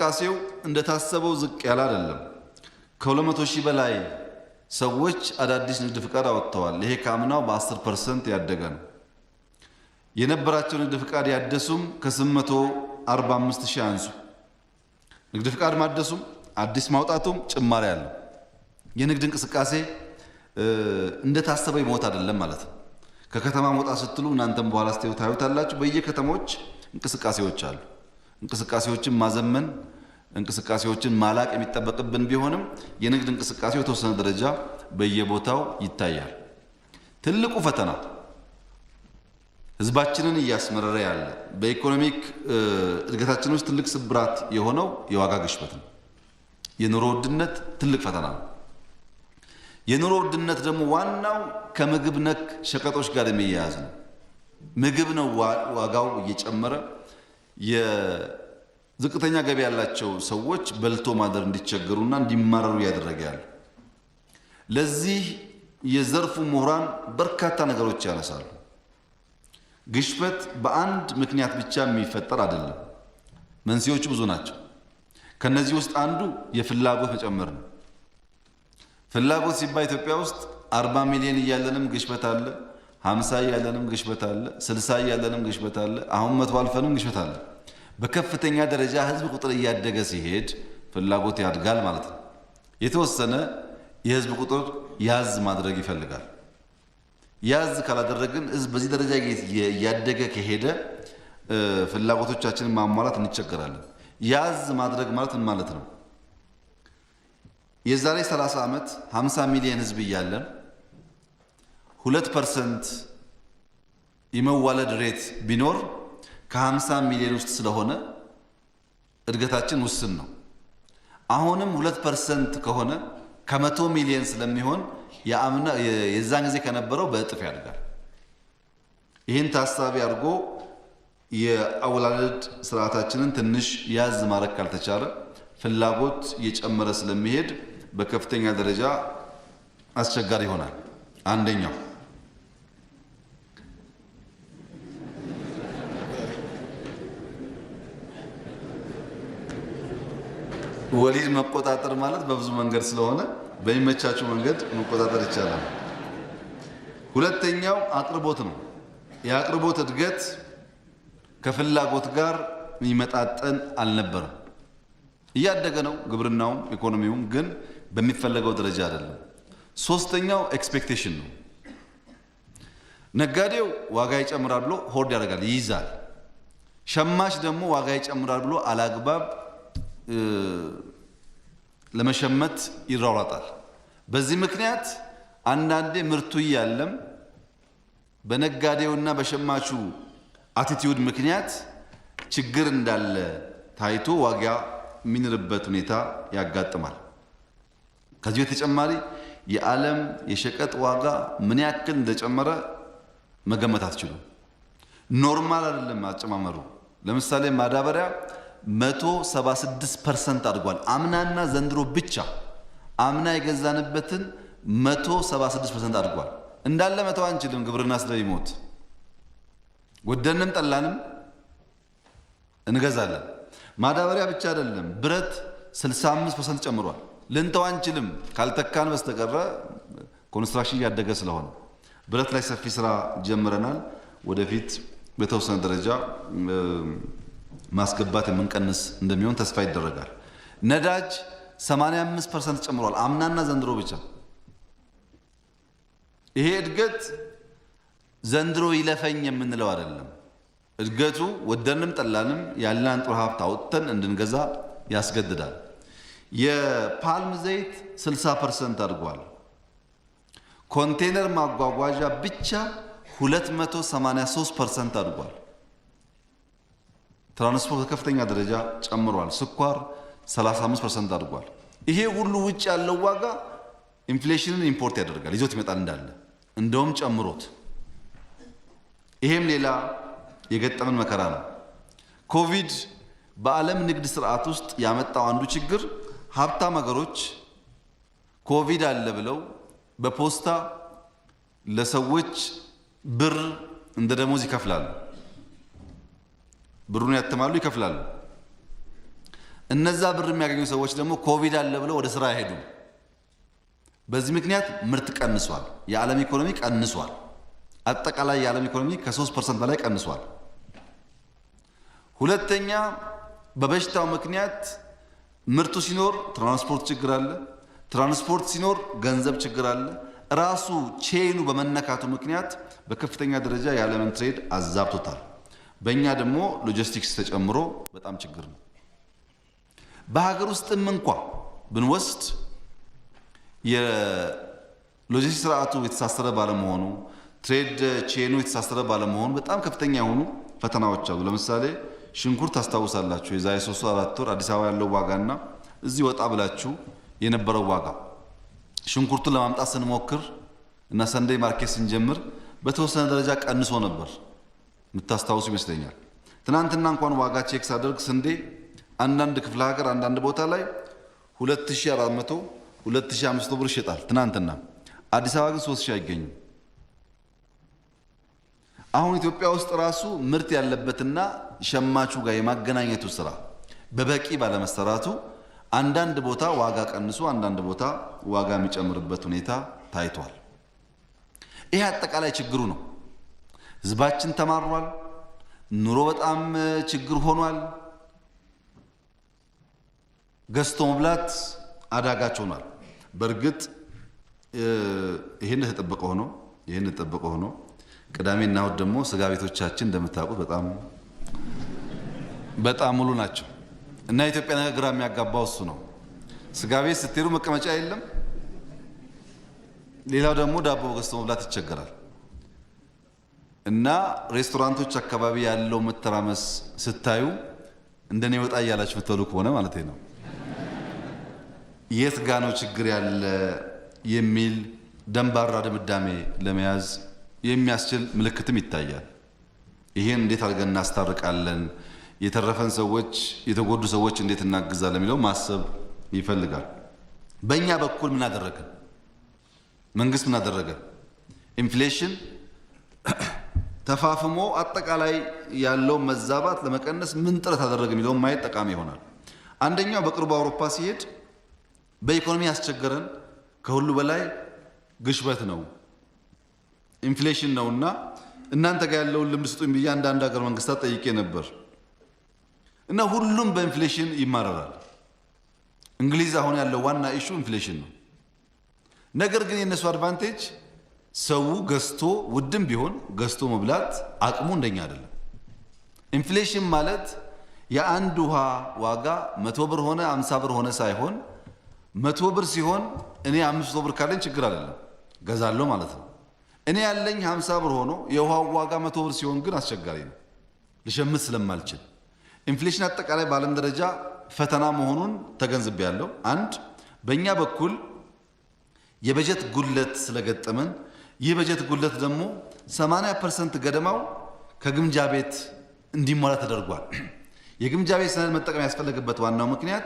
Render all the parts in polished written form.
እንቅስቃሴው እንደታሰበው ዝቅ ያለ አይደለም። ከ200 ሺህ በላይ ሰዎች አዳዲስ ንግድ ፍቃድ አወጥተዋል። ይሄ ከአምናው በ10% ያደገ ነው። የነበራቸው ንግድ ፍቃድ ያደሱም ከ845 ሺህ አንሱ። ንግድ ፍቃድ ማደሱም አዲስ ማውጣቱም ጭማሪ አለ። የንግድ እንቅስቃሴ እንደታሰበው ይሞት አይደለም ማለት ነው። ከከተማ መውጣት ስትሉ እናንተም በኋላ ስተዩ ታዩታላችሁ። በየከተሞች እንቅስቃሴዎች አሉ። እንቅስቃሴዎችን ማዘመን እንቅስቃሴዎችን ማላቅ የሚጠበቅብን ቢሆንም የንግድ እንቅስቃሴው የተወሰነ ደረጃ በየቦታው ይታያል። ትልቁ ፈተና ህዝባችንን እያስመረረ ያለ በኢኮኖሚክ እድገታችን ውስጥ ትልቅ ስብራት የሆነው የዋጋ ግሽበት ነው። የኑሮ ውድነት ትልቅ ፈተና ነው። የኑሮ ውድነት ደግሞ ዋናው ከምግብ ነክ ሸቀጦች ጋር የሚያያዝ ነው። ምግብ ነው ዋጋው እየጨመረ የዝቅተኛ ገቢ ያላቸው ሰዎች በልቶ ማደር እንዲቸገሩና እንዲማረሩ ያደረገ ያለ። ለዚህ የዘርፉ ምሁራን በርካታ ነገሮች ያነሳሉ። ግሽበት በአንድ ምክንያት ብቻ የሚፈጠር አይደለም። መንስኤዎቹ ብዙ ናቸው። ከነዚህ ውስጥ አንዱ የፍላጎት መጨመር ነው። ፍላጎት ሲባል ኢትዮጵያ ውስጥ 40 ሚሊዮን እያለንም ግሽበት አለ፣ 50 እያለንም ግሽበት አለ፣ 60 እያለንም ግሽበት አለ፣ አሁን 100 አልፈንም ግሽበት አለ። በከፍተኛ ደረጃ ህዝብ ቁጥር እያደገ ሲሄድ ፍላጎት ያድጋል ማለት ነው። የተወሰነ የህዝብ ቁጥር ያዝ ማድረግ ይፈልጋል። ያዝ ካላደረግን ህዝብ በዚህ ደረጃ እያደገ ከሄደ ፍላጎቶቻችንን ማሟላት እንቸገራለን። ያዝ ማድረግ ማለት ምን ማለት ነው? የዛሬ 30 ዓመት 50 ሚሊዮን ህዝብ እያለን 2% የመዋለድ ሬት ቢኖር ከ50 ሚሊዮን ውስጥ ስለሆነ እድገታችን ውስን ነው። አሁንም 2% ከሆነ ከ100 ሚሊዮን ስለሚሆን የዛን ጊዜ ከነበረው በእጥፍ ያድጋል። ይህን ታሳቢ አድርጎ የአወላለድ ስርዓታችንን ትንሽ ያዝ ማድረግ ካልተቻለ ፍላጎት እየጨመረ ስለሚሄድ በከፍተኛ ደረጃ አስቸጋሪ ይሆናል። አንደኛው ወሊድ መቆጣጠር ማለት በብዙ መንገድ ስለሆነ በሚመቻቸው መንገድ መቆጣጠር ይቻላል። ሁለተኛው አቅርቦት ነው። የአቅርቦት እድገት ከፍላጎት ጋር የሚመጣጠን አልነበረም። እያደገ ነው ግብርናውም ኢኮኖሚውም፣ ግን በሚፈለገው ደረጃ አይደለም። ሶስተኛው ኤክስፔክቴሽን ነው። ነጋዴው ዋጋ ይጨምራል ብሎ ሆርድ ያደርጋል፣ ይይዛል። ሸማች ደግሞ ዋጋ ይጨምራል ብሎ አላግባብ ለመሸመት ይሯሯጣል። በዚህ ምክንያት አንዳንዴ ምርቱ እያለም በነጋዴውና በሸማቹ አቲቲዩድ ምክንያት ችግር እንዳለ ታይቶ ዋጋ የሚንርበት ሁኔታ ያጋጥማል። ከዚህ በተጨማሪ የዓለም የሸቀጥ ዋጋ ምን ያክል እንደጨመረ መገመት አትችሉም። ኖርማል አይደለም አጨማመሩ። ለምሳሌ ማዳበሪያ 176% አድጓል። አምናና ዘንድሮ ብቻ አምና የገዛንበትን 176% አድጓል። እንዳለ መተው አንችልም፣ ግብርና ስለሚሞት ወደንም ጠላንም እንገዛለን። ማዳበሪያ ብቻ አይደለም፣ ብረት 65% ጨምሯል። ልንተው አንችልም ካልተካን በስተቀረ ኮንስትራክሽን እያደገ ስለሆነ ብረት ላይ ሰፊ ስራ ጀምረናል። ወደፊት በተወሰነ ደረጃ ማስገባት የምንቀንስ እንደሚሆን ተስፋ ይደረጋል። ነዳጅ 85% ጨምሯል አምናና ዘንድሮ ብቻ። ይሄ እድገት ዘንድሮ ይለፈኝ የምንለው አይደለም። እድገቱ ወደንም ጠላንም ያለን አንጡራ ሀብት አውጥተን እንድንገዛ ያስገድዳል። የፓልም ዘይት 60% አድጓል። ኮንቴነር ማጓጓዣ ብቻ 283% አድጓል። ትራንስፖርት ከፍተኛ ደረጃ ጨምሯል። ስኳር 35% አድጓል። ይሄ ሁሉ ውጭ ያለው ዋጋ ኢንፍሌሽንን ኢምፖርት ያደርጋል፣ ይዞት ይመጣል እንዳለ እንደውም ጨምሮት። ይሄም ሌላ የገጠመን መከራ ነው። ኮቪድ በዓለም ንግድ ስርዓት ውስጥ ያመጣው አንዱ ችግር ሀብታም ሀገሮች ኮቪድ አለ ብለው በፖስታ ለሰዎች ብር እንደ ደሞዝ ይከፍላሉ። ብሩን ያተማሉ፣ ይከፍላሉ። እነዛ ብር የሚያገኙ ሰዎች ደግሞ ኮቪድ አለ ብለው ወደ ስራ አይሄዱም። በዚህ ምክንያት ምርት ቀንሷል። የዓለም ኢኮኖሚ ቀንሷል። አጠቃላይ የዓለም ኢኮኖሚ ከ3% በላይ ቀንሷል። ሁለተኛ በበሽታው ምክንያት ምርቱ ሲኖር ትራንስፖርት ችግር አለ። ትራንስፖርት ሲኖር ገንዘብ ችግር አለ። ራሱ ቼኑ በመነካቱ ምክንያት በከፍተኛ ደረጃ የዓለምን ትሬድ አዛብቶታል። በእኛ ደግሞ ሎጂስቲክስ ተጨምሮ በጣም ችግር ነው። በሀገር ውስጥም እንኳ ብንወስድ የሎጂስቲክስ ስርዓቱ የተሳሰረ ባለመሆኑ ትሬድ ቼኑ የተሳሰረ ባለመሆኑ በጣም ከፍተኛ የሆኑ ፈተናዎች አሉ። ለምሳሌ ሽንኩርት ታስታውሳላችሁ። የዛሬ 3-4 ወር አዲስ አበባ ያለው ዋጋና እዚህ ወጣ ብላችሁ የነበረው ዋጋ ሽንኩርቱን ለማምጣት ስንሞክር እና ሰንደይ ማርኬት ስንጀምር በተወሰነ ደረጃ ቀንሶ ነበር። የምታስታውሱ ይመስለኛል። ትናንትና እንኳን ዋጋ ቼክ ሳደርግ ስንዴ አንዳንድ ክፍለ ሀገር አንዳንድ ቦታ ላይ 2400 2500 ብር ይሸጣል ትናንትና። አዲስ አበባ ግን 3000 አይገኝም። አሁን ኢትዮጵያ ውስጥ ራሱ ምርት ያለበትና ሸማቹ ጋር የማገናኘቱ ስራ በበቂ ባለመሰራቱ አንዳንድ ቦታ ዋጋ ቀንሶ አንዳንድ ቦታ ዋጋ የሚጨምርበት ሁኔታ ታይቷል። ይሄ አጠቃላይ ችግሩ ነው። ህዝባችን ተማሯል። ኑሮ በጣም ችግር ሆኗል። ገዝቶ መብላት አዳጋች ሆኗል። በእርግጥ ይሄን ተጠበቀ ሆኖ ቅዳሜና እሁድ ደግሞ ስጋ ቤቶቻችን እንደምታውቁት በጣም ሙሉ ናቸው እና ኢትዮጵያ ነገር ግራ የሚያጋባው እሱ ነው። ስጋ ቤት ስትሄዱ መቀመጫ የለም። ሌላው ደግሞ ዳቦ ገዝቶ መብላት ይቸገራል። እና ሬስቶራንቶች አካባቢ ያለው መተራመስ ስታዩ እንደኔ ወጣ እያላችሁ ምትበሉ ከሆነ ማለት ነው የት ጋ ነው ችግር ያለ የሚል ደንባራ ድምዳሜ ለመያዝ የሚያስችል ምልክትም ይታያል። ይሄን እንዴት አድርገን እናስታርቃለን፣ የተረፈን ሰዎች የተጎዱ ሰዎች እንዴት እናግዛለን የሚለው ማሰብ ይፈልጋል። በእኛ በኩል ምን አደረግን? መንግስት ምን አደረገ? ኢንፍሌሽን ተፋፍሞ አጠቃላይ ያለው መዛባት ለመቀነስ ምን ጥረት አደረገ የሚለው ማየት ጠቃሚ ይሆናል። አንደኛው በቅርቡ አውሮፓ ሲሄድ በኢኮኖሚ ያስቸገረን ከሁሉ በላይ ግሽበት ነው፣ ኢንፍሌሽን ነውና እናንተ ጋር ያለውን ልምድ ስጡኝ ብዬ አንዳንድ ሀገር መንግስታት ጠይቄ ነበር እና ሁሉም በኢንፍሌሽን ይማረራል። እንግሊዝ አሁን ያለው ዋና ኢሹ ኢንፍሌሽን ነው። ነገር ግን የነሱ አድቫንቴጅ ሰው ገዝቶ ውድም ቢሆን ገዝቶ መብላት አቅሙ እንደኛ አይደለም። ኢንፍሌሽን ማለት የአንድ ውሃ ዋጋ 100 ብር ሆነ 50 ብር ሆነ ሳይሆን 100 ብር ሲሆን እኔ 500 ብር ካለኝ ችግር አይደለም ገዛለሁ ማለት ነው። እኔ ያለኝ 50 ብር ሆኖ የውሃው ዋጋ 100 ብር ሲሆን ግን አስቸጋሪ ነው ልሸምት ስለማልችል። ኢንፍሌሽን አጠቃላይ በዓለም ደረጃ ፈተና መሆኑን ተገንዝቤያለሁ። አንድ በእኛ በኩል የበጀት ጉድለት ስለገጠመን ይህ በጀት ጉድለት ደግሞ 80% ገደማው ከግምጃ ቤት እንዲሞላ ተደርጓል። የግምጃ ቤት ሰነድ መጠቀም ያስፈለገበት ዋናው ምክንያት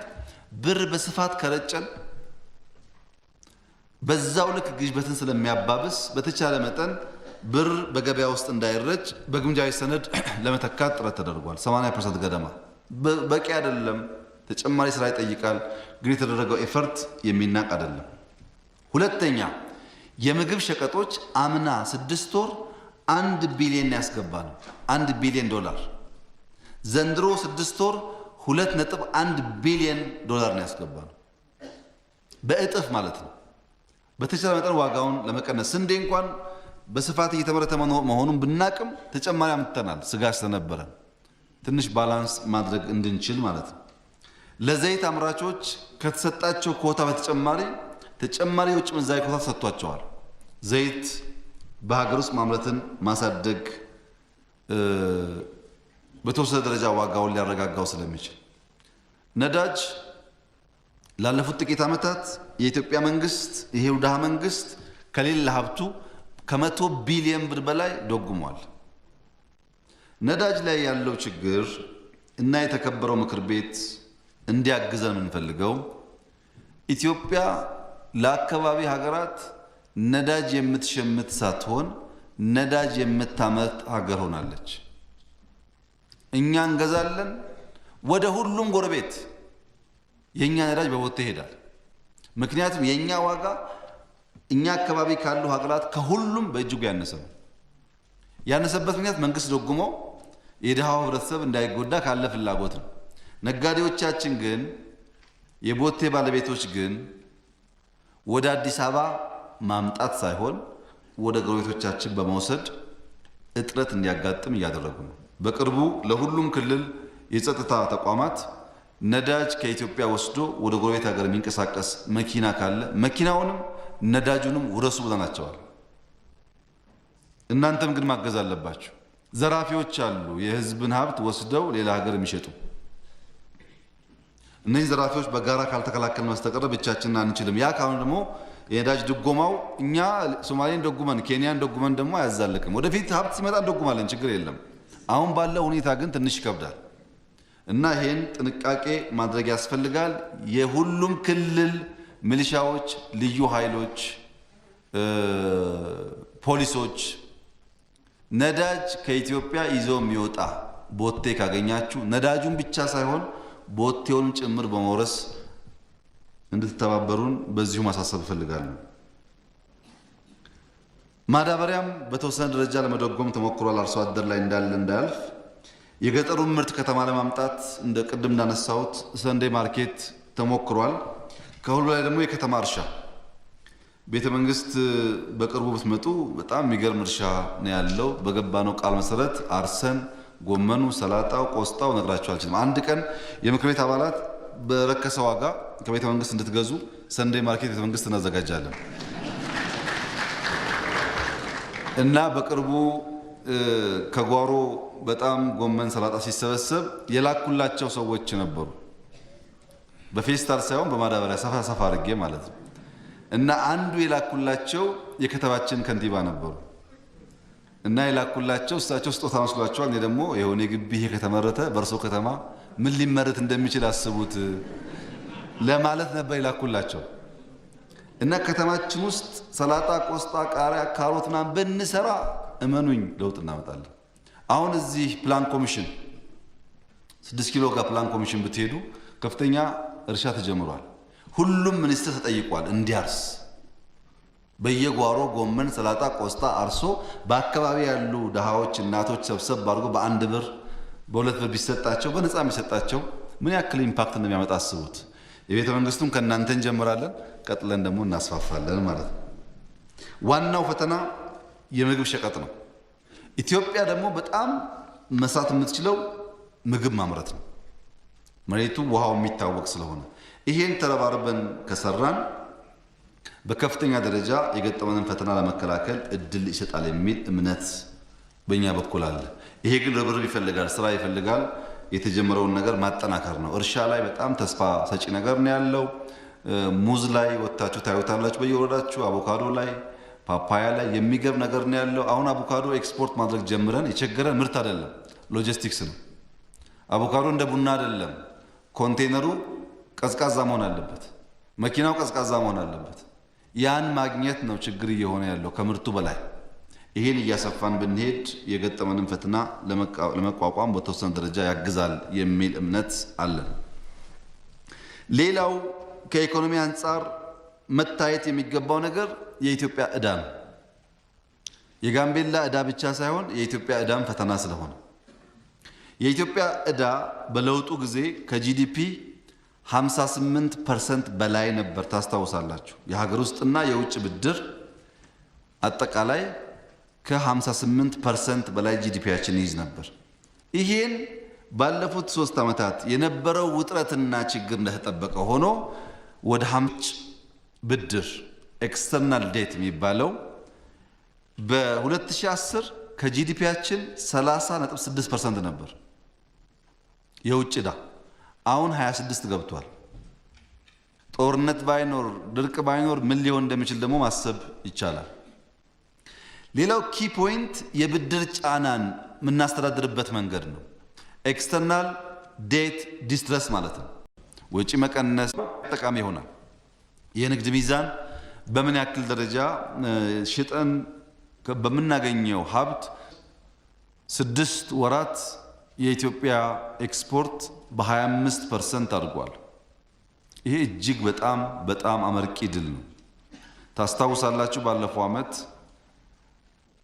ብር በስፋት ከረጨን በዛው ልክ ግሽበትን ስለሚያባብስ በተቻለ መጠን ብር በገበያ ውስጥ እንዳይረጭ በግምጃ ቤት ሰነድ ለመተካት ጥረት ተደርጓል። 80% ገደማ በቂ አይደለም፣ ተጨማሪ ስራ ይጠይቃል። ግን የተደረገው ኤፈርት የሚናቅ አይደለም። ሁለተኛ የምግብ ሸቀጦች አምና 6 ወር 1 ቢሊዮን ያስገባ ነው። 1 ቢሊዮን ዶላር። ዘንድሮ 6 ወር 2.1 ቢሊዮን ዶላር ነው ያስገባ ነው። በእጥፍ ማለት ነው። በተቻለ መጠን ዋጋውን ለመቀነስ ስንዴ እንኳን በስፋት እየተመረተ መሆኑን ብናቅም ተጨማሪ አምጥተናል። ስጋት ስለነበረ ትንሽ ባላንስ ማድረግ እንድንችል ማለት ነው። ለዘይት አምራቾች ከተሰጣቸው ኮታ በተጨማሪ ተጨማሪ የውጭ ምንዛሪ ኮታ ሰጥቷቸዋል። ዘይት በሀገር ውስጥ ማምረትን ማሳደግ በተወሰነ ደረጃ ዋጋውን ሊያረጋጋው ስለሚችል፣ ነዳጅ ላለፉት ጥቂት ዓመታት የኢትዮጵያ መንግስት ይሄው ድሃ መንግስት ከሌለ ሀብቱ ከ100 ቢሊዮን ብር በላይ ደጉሟል። ነዳጅ ላይ ያለው ችግር እና የተከበረው ምክር ቤት እንዲያግዘን የምንፈልገው ኢትዮጵያ ለአካባቢ ሀገራት ነዳጅ የምትሸምት ሳትሆን ነዳጅ የምታመርት ሀገር ሆናለች። እኛ እንገዛለን፣ ወደ ሁሉም ጎረቤት የኛ ነዳጅ በቦቴ ይሄዳል። ምክንያቱም የኛ ዋጋ እኛ አካባቢ ካሉ ሀገራት ከሁሉም በእጅጉ ያነሰ ነው። ያነሰበት ምክንያት መንግስት ደጉሞ የድሃው ህብረተሰብ እንዳይጎዳ ካለ ፍላጎት ነው። ነጋዴዎቻችን ግን የቦቴ ባለቤቶች ግን ወደ አዲስ አበባ ማምጣት ሳይሆን ወደ ጎረቤቶቻችን በመውሰድ እጥረት እንዲያጋጥም እያደረጉ ነው። በቅርቡ ለሁሉም ክልል የጸጥታ ተቋማት ነዳጅ ከኢትዮጵያ ወስዶ ወደ ጎረቤት ሀገር የሚንቀሳቀስ መኪና ካለ መኪናውንም ነዳጁንም ውረሱ ብለናቸዋል። እናንተም ግን ማገዝ አለባችሁ። ዘራፊዎች አሉ፣ የህዝብን ሀብት ወስደው ሌላ ሀገር የሚሸጡ። እነዚህ ዘራፊዎች በጋራ ካልተከላከልን በስተቀር ብቻችንን አንችልም። ያ ካሁን ደግሞ የነዳጅ ድጎማው እኛ ሶማሌን ደጉመን ኬንያን ደጉመን ደግሞ አያዛልቅም። ወደፊት ሀብት ሲመጣ እንደጉማለን፣ ችግር የለም። አሁን ባለው ሁኔታ ግን ትንሽ ይከብዳል እና ይሄን ጥንቃቄ ማድረግ ያስፈልጋል። የሁሉም ክልል ሚሊሻዎች፣ ልዩ ኃይሎች፣ ፖሊሶች ነዳጅ ከኢትዮጵያ ይዞ የሚወጣ ቦቴ ካገኛችሁ ነዳጁን ብቻ ሳይሆን ቦቴውን ጭምር በመውረስ እንድትተባበሩን በዚሁ ማሳሰብ እፈልጋለሁ። ማዳበሪያም በተወሰነ ደረጃ ለመደጎም ተሞክሯል። አርሶ አደር ላይ እንዳያልፍ የገጠሩን ምርት ከተማ ለማምጣት እንደ ቅድም እንዳነሳሁት ሰንዴ ማርኬት ተሞክሯል። ከሁሉ ላይ ደግሞ የከተማ እርሻ ቤተ መንግስት በቅርቡ ብትመጡ በጣም የሚገርም እርሻ ነው ያለው። በገባነው ቃል መሰረት አርሰን ጎመኑ፣ ሰላጣው፣ ቆስጣው ነግራችሁ አልችልም። አንድ ቀን የምክር ቤት አባላት በረከሰ ዋጋ ከቤተ መንግስት እንድትገዙ ሰንዴ ማርኬት ቤተ መንግስት እናዘጋጃለን እና በቅርቡ ከጓሮ በጣም ጎመን፣ ሰላጣ ሲሰበሰብ የላኩላቸው ሰዎች ነበሩ። በፌስታል ሳይሆን በማዳበሪያ ሰፋ ሰፋ አድርጌ ማለት ነው። እና አንዱ የላኩላቸው የከተማችን ከንቲባ ነበሩ እና የላኩላቸው እሳቸው ስጦታ መስሏቸዋል። እኔ ደግሞ የሆነ ግቢ ይሄ ከተመረተ በርሶ ከተማ ምን ሊመረት እንደሚችል አስቡት ለማለት ነበር የላኩላቸው። እና ከተማችን ውስጥ ሰላጣ፣ ቆስጣ፣ ቃሪያ፣ ካሮት ምናምን ብንሰራ እመኑኝ ለውጥ እናመጣለን። አሁን እዚህ ፕላን ኮሚሽን 6 ኪሎ ጋር ፕላን ኮሚሽን ብትሄዱ ከፍተኛ እርሻ ተጀምሯል። ሁሉም ሚኒስትር ተጠይቋል እንዲያርስ በየጓሮ ጎመን፣ ሰላጣ፣ ቆስጣ አርሶ በአካባቢ ያሉ ደሃዎች እናቶች ሰብሰብ አድርጎ በ1 ብር በ2 ብር ቢሰጣቸው በነፃ የሚሰጣቸው ምን ያክል ኢምፓክት እንደሚያመጣ አስቡት። የቤተ መንግስቱን ከእናንተ እንጀምራለን፣ ቀጥለን ደግሞ እናስፋፋለን ማለት ነው። ዋናው ፈተና የምግብ ሸቀጥ ነው። ኢትዮጵያ ደግሞ በጣም መስራት የምትችለው ምግብ ማምረት ነው። መሬቱ ውሃው የሚታወቅ ስለሆነ ይሄን ተረባርበን ከሰራን በከፍተኛ ደረጃ የገጠመንን ፈተና ለመከላከል እድል ይሰጣል የሚል እምነት በእኛ በኩል አለ። ይሄ ግን ርብርብ ይፈልጋል፣ ስራ ይፈልጋል። የተጀመረውን ነገር ማጠናከር ነው። እርሻ ላይ በጣም ተስፋ ሰጪ ነገር ነው ያለው። ሙዝ ላይ ወጣችሁ ታዩታላችሁ በየወረዳችሁ። አቮካዶ ላይ፣ ፓፓያ ላይ የሚገርም ነገር ነው ያለው። አሁን አቮካዶ ኤክስፖርት ማድረግ ጀምረን የቸገረን ምርት አይደለም፣ ሎጂስቲክስ ነው። አቮካዶ እንደ ቡና አይደለም። ኮንቴነሩ ቀዝቃዛ መሆን አለበት፣ መኪናው ቀዝቃዛ መሆን አለበት። ያን ማግኘት ነው ችግር እየሆነ ያለው ከምርቱ በላይ። ይሄን እያሰፋን ብንሄድ የገጠመንን ፈተና ለመቋቋም በተወሰነ ደረጃ ያግዛል የሚል እምነት አለን። ሌላው ከኢኮኖሚ አንጻር መታየት የሚገባው ነገር የኢትዮጵያ ዕዳ ነው። የጋምቤላ ዕዳ ብቻ ሳይሆን የኢትዮጵያ ዕዳም ፈተና ስለሆነ የኢትዮጵያ ዕዳ በለውጡ ጊዜ ከጂዲፒ 58% በላይ ነበር። ታስታውሳላችሁ። የሀገር ውስጥና የውጭ ብድር አጠቃላይ ከ58% በላይ ጂዲፒያችን ይይዝ ነበር። ይሄን ባለፉት 3 ዓመታት የነበረው ውጥረትና ችግር እንደተጠበቀ ሆኖ ወደ 50 ብድር ኤክስተርናል ዴት የሚባለው በ2010 ከጂዲፒያችን 30.6% ነበር የውጭ ዕዳ። አሁን 26 ገብቷል። ጦርነት ባይኖር ድርቅ ባይኖር ምን ሊሆን እንደሚችል ደግሞ ማሰብ ይቻላል። ሌላው ኪ ፖይንት የብድር ጫናን የምናስተዳድርበት መንገድ ነው። ኤክስተርናል ዴት ዲስትረስ ማለት ነው። ወጪ መቀነስ ጠቃሚ ይሆናል። የንግድ ሚዛን በምን ያክል ደረጃ ሽጠን በምናገኘው ሀብት 6 ወራት የኢትዮጵያ ኤክስፖርት በ25% አድጓል። ይሄ እጅግ በጣም አመርቂ ድል ነው። ታስታውሳላችሁ ባለፈው ዓመት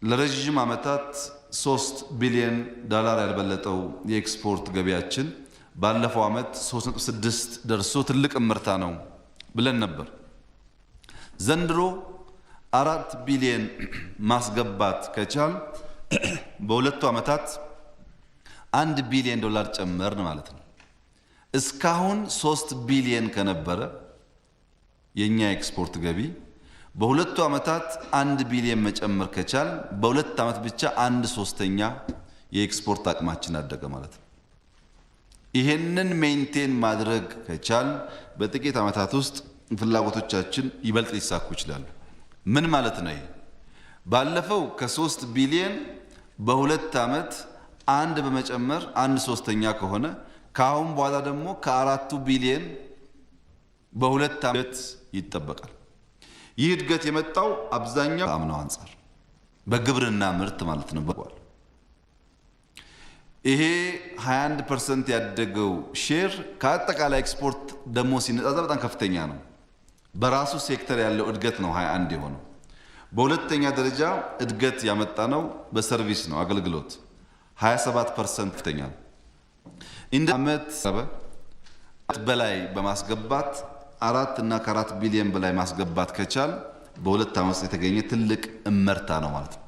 ለረጅም ዓመታት 3 ቢሊዮን ዶላር ያልበለጠው የኤክስፖርት ገቢያችን ባለፈው ዓመት 3.6 ደርሶ ትልቅ እምርታ ነው ብለን ነበር። ዘንድሮ 4 ቢሊዮን ማስገባት ከቻል በሁለቱ ዓመታት 1 ቢሊዮን ዶላር ጨመርን ማለት ነው። እስካሁን 3 ቢሊዮን ከነበረ የኛ ኤክስፖርት ገቢ በሁለቱ ዓመታት 1 ቢሊዮን መጨመር ከቻል በሁለት ዓመት ብቻ 1/3ኛ የኤክስፖርት አቅማችን አደገ ማለት ነው። ይሄንን ሜንቴን ማድረግ ከቻል በጥቂት ዓመታት ውስጥ ፍላጎቶቻችን ይበልጥ ሊሳኩ ይችላሉ። ምን ማለት ነው? ባለፈው ከ3 ቢሊዮን በሁለት ዓመት 1 በመጨመር 1/3ኛ ከሆነ ከአሁን በኋላ ደግሞ ከ4 ቢሊዮን በሁለት ዓመት ይጠበቃል። ይህ እድገት የመጣው አብዛኛው አምናው አንፃር በግብርና ምርት ማለት ነው። ይሄ 21% ያደገው ሼር ከአጠቃላይ ኤክስፖርት ደግሞ ሲነጻጸር በጣም ከፍተኛ ነው። በራሱ ሴክተር ያለው እድገት ነው 21 የሆነው። በሁለተኛ ደረጃ እድገት ያመጣ ነው በሰርቪስ ነው፣ አገልግሎት 27% ከፍተኛ ነው። እንደ ዓመት በላይ በማስገባት 4 እና ከ4 ቢሊዮን በላይ ማስገባት ከቻል በሁለት ዓመት የተገኘ ትልቅ እመርታ ነው ማለት ነው።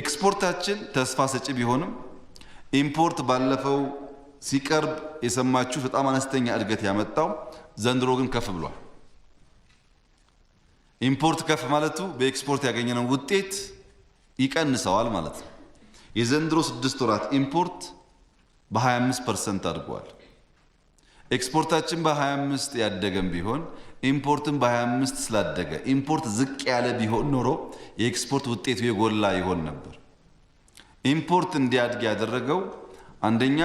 ኤክስፖርታችን ተስፋ ሰጪ ቢሆንም ኢምፖርት ባለፈው ሲቀርብ የሰማችሁ በጣም አነስተኛ እድገት ያመጣው ዘንድሮ ግን ከፍ ብሏል። ኢምፖርት ከፍ ማለቱ በኤክስፖርት ያገኘነው ውጤት ይቀንሰዋል ማለት ነው። የዘንድሮ 6 ወራት ኢምፖርት በ25% አድጓል። ኤክስፖርታችን በ25 ያደገም ቢሆን ኢምፖርትን በ25 ስላደገ ኢምፖርት ዝቅ ያለ ቢሆን ኖሮ የኤክስፖርት ውጤቱ የጎላ ይሆን ነበር። ኢምፖርት እንዲያድግ ያደረገው አንደኛ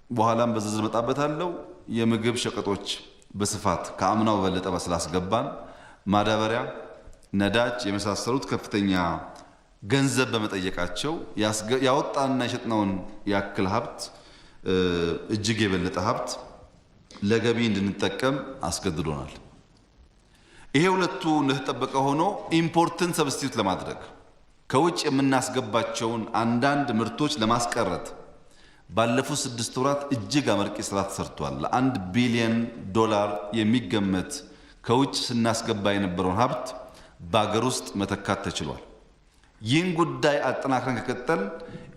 በኋላም በዝርዝር መጣበታለሁ የምግብ ሸቀጦች በስፋት ከአምናው በለጠ ስላስገባን ማዳበሪያ፣ ነዳጅ የመሳሰሉት ከፍተኛ ገንዘብ በመጠየቃቸው ያወጣና የሸጥነውን ያክል ሀብት እጅግ የበለጠ ሀብት ለገቢ እንድንጠቀም አስገድዶናል። ይሄ ሁለቱ እንደተጠበቀ ሆኖ ኢምፖርትን ሰብስቲዩት ለማድረግ ከውጭ የምናስገባቸውን አንዳንድ ምርቶች ለማስቀረት ባለፉት 6 ወራት እጅግ አመርቂ ስራ ተሰርቷል። ለ1 ቢሊዮን ዶላር የሚገመት ከውጭ ስናስገባ የነበረውን ሀብት በአገር ውስጥ መተካት ተችሏል። ይህን ጉዳይ አጠናክረን ከቀጠል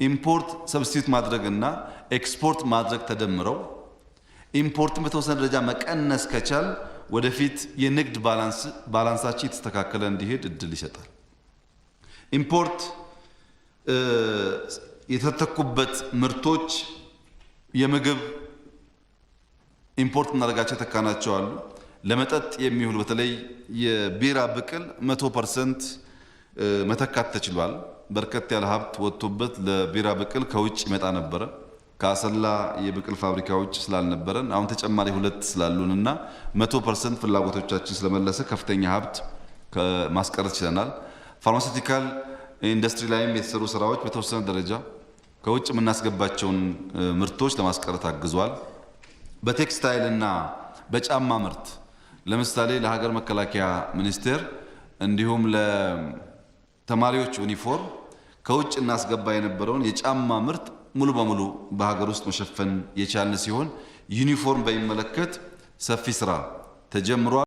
ኢምፖርት ሰብስቲዩት ማድረግና ኤክስፖርት ማድረግ ተደምረው ኢምፖርትን በተወሰነ ደረጃ መቀነስ ከቻል ወደፊት የንግድ ባላንሳችን የተስተካከለ እንዲሄድ እድል ይሰጣል። ኢምፖርት የተተኩበት ምርቶች የምግብ ኢምፖርት እናደርጋቸው ተካናቸው አሉ። ለመጠጥ የሚውል በተለይ የቢራ ብቅል 100% መተካት ተችሏል። በርከት ያለ ሀብት ወጥቶበት ለቢራ ብቅል ከውጭ ይመጣ ነበረ። ከአሰላ የብቅል ፋብሪካዎች ስላልነበረን አሁን ተጨማሪ 2 ስላሉንና 100% ፍላጎቶቻችን ስለመለሰ ከፍተኛ ሀብት ማስቀረት ችለናል። ፋርማሲውቲካል ኢንዱስትሪ ላይም የተሰሩ ስራዎች በተወሰነ ደረጃ ከውጭ የምናስገባቸውን ምርቶች ለማስቀረት አግዟል። በቴክስታይል እና በጫማ ምርት ለምሳሌ ለሀገር መከላከያ ሚኒስቴር እንዲሁም ለተማሪዎች ዩኒፎርም ከውጭ እናስገባ የነበረውን የጫማ ምርት ሙሉ በሙሉ በሀገር ውስጥ መሸፈን የቻልን ሲሆን ዩኒፎርም በሚመለከት ሰፊ ስራ ተጀምሯል።